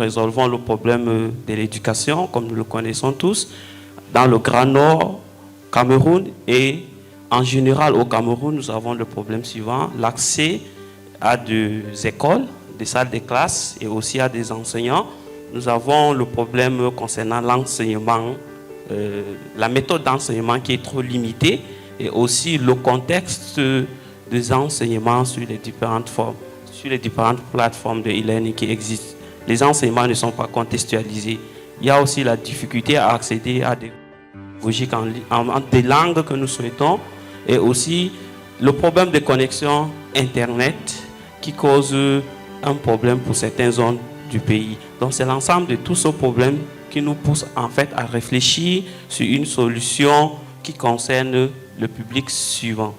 résolvons le problème de l'éducation, comme nous le connaissons tous, dans le Grand Nord, Cameroun, et en général au Cameroun, nous avons le problème suivant, l'accès à des écoles, des salles de classe et aussi à des enseignants. Nous avons le problème concernant l'enseignement, la méthode d'enseignement qui est trop limitée, et aussi le contexte des enseignements sur les différentes formes, sur les différentes plateformes de e-learning qui existent. Les enseignements ne sont pas contextualisés. Il y a aussi la difficulté à accéder à des pédagogiques en des langues que nous souhaitons, et aussi le problème de connexion Internet qui cause un problème pour certaines zones du pays. Donc c'est l'ensemble de tous ces problèmes qui nous pousse en fait à réfléchir sur une solution qui concerne le public suivant.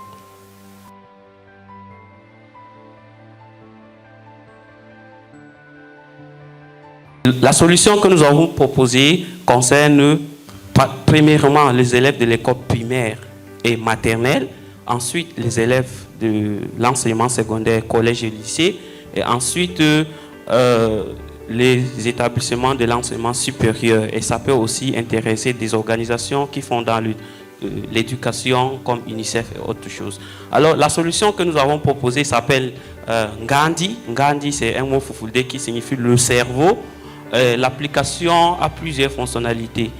La solution que nous avons proposée concerne premièrement les élèves de l'école primaire et maternelle, ensuite les élèves de l'enseignement secondaire, collège et lycée, et ensuite les établissements de l'enseignement supérieur. Et ça peut aussi intéresser des organisations qui font dans l'éducation comme UNICEF et autre chose. Alors la solution que nous avons proposée s'appelle Ngandi. Ngandi, c'est un mot foufoudé qui signifie le cerveau. L'application a plusieurs fonctionnalités.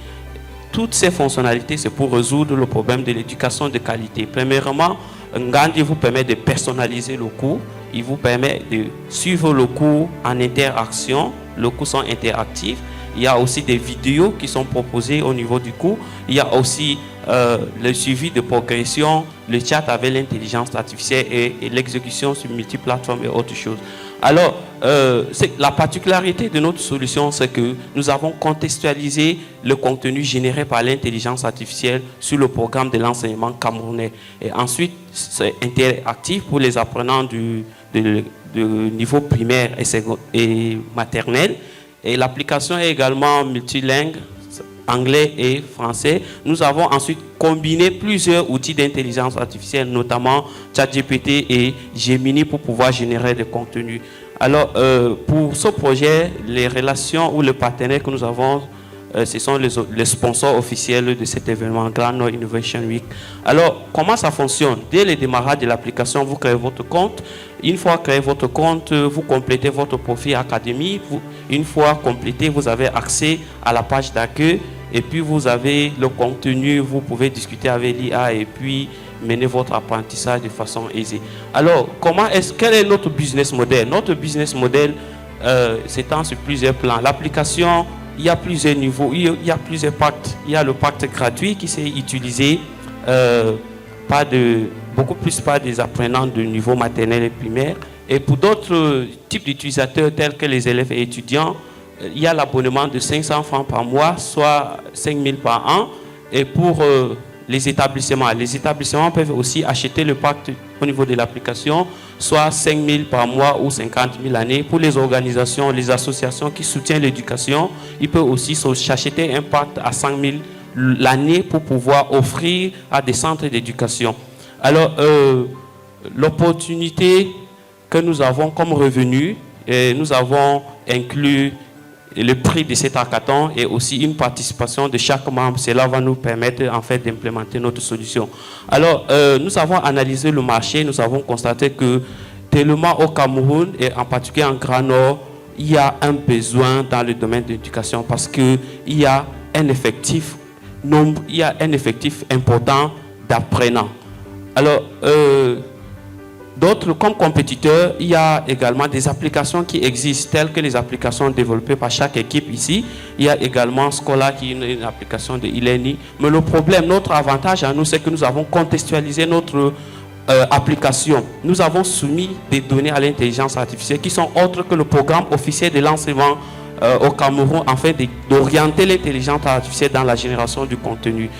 Toutes ces fonctionnalités, c'est pour résoudre le problème de l'éducation de qualité. Premièrement, Ngandi vous permet de personnaliser le cours. Il vous permet de suivre le cours en interaction. Les cours sont interactifs. Il y a aussi des vidéos qui sont proposées au niveau du cours. Il y a aussi le suivi de progression, le chat avec l'intelligence artificielle et l'exécution sur multiplateformes et autres choses. Alors, la particularité de notre solution, c'est que nous avons contextualisé le contenu généré par l'intelligence artificielle sur le programme de l'enseignement camerounais. Et ensuite, c'est interactif pour les apprenants du niveau primaire et maternel. Et l'application est également multilingue, anglais et français. Nous avons ensuite combiné plusieurs outils d'intelligence artificielle, notamment ChatGPT et Gemini, pour pouvoir générer des contenus. Alors, pour ce projet, les relations ou les partenaires que nous avons, ce sont les sponsors officiels de cet événement, Grand Nord Innovation Week. Alors, comment ça fonctionne? Dès le démarrage de l'application, vous créez votre compte. Une fois créé votre compte, vous complétez votre profil académique. Une fois complété, vous avez accès à la page d'accueil. Et puis, vous avez le contenu. Vous pouvez discuter avec l'IA et puis mener votre apprentissage de façon aisée. Alors, quel est notre business model? Notre business model s'étend sur plusieurs plans. L'application, il y a plusieurs niveaux, il y a plusieurs pactes. Il y a le pacte gratuit qui s'est utilisé beaucoup plus par des apprenants de niveau maternel et primaire. Et pour d'autres types d'utilisateurs tels que les élèves et étudiants, il y a l'abonnement de 500 francs par mois, soit 5 000 par an. Et pour les établissements peuvent aussi acheter le pacte au niveau de l'application, soit 5 000 par mois ou 50 000 l'année. Pour les organisations, les associations qui soutiennent l'éducation, ils peuvent aussi s'acheter un pacte à 100 000 l'année pour pouvoir offrir à des centres d'éducation. Alors, l'opportunité que nous avons comme revenu, nous avons inclus le prix de cet hackathon et aussi une participation de chaque membre. Cela va nous permettre en fait d'implémenter notre solution. Alors, nous avons analysé le marché, nous avons constaté que tellement au Cameroun et en particulier en Grand Nord, il y a un besoin dans le domaine de l'éducation parce qu'il y a un effectif important d'apprenants. Alors, d'autres, comme compétiteurs, il y a également des applications qui existent, telles que les applications développées par chaque équipe ici. Il y a également Scholar qui est une application de e-learning. Mais le problème, notre avantage à nous, c'est que nous avons contextualisé notre application. Nous avons soumis des données à l'intelligence artificielle qui sont autres que le programme officiel de l'enseignement au Cameroun, afin d'orienter l'intelligence artificielle dans la génération du contenu.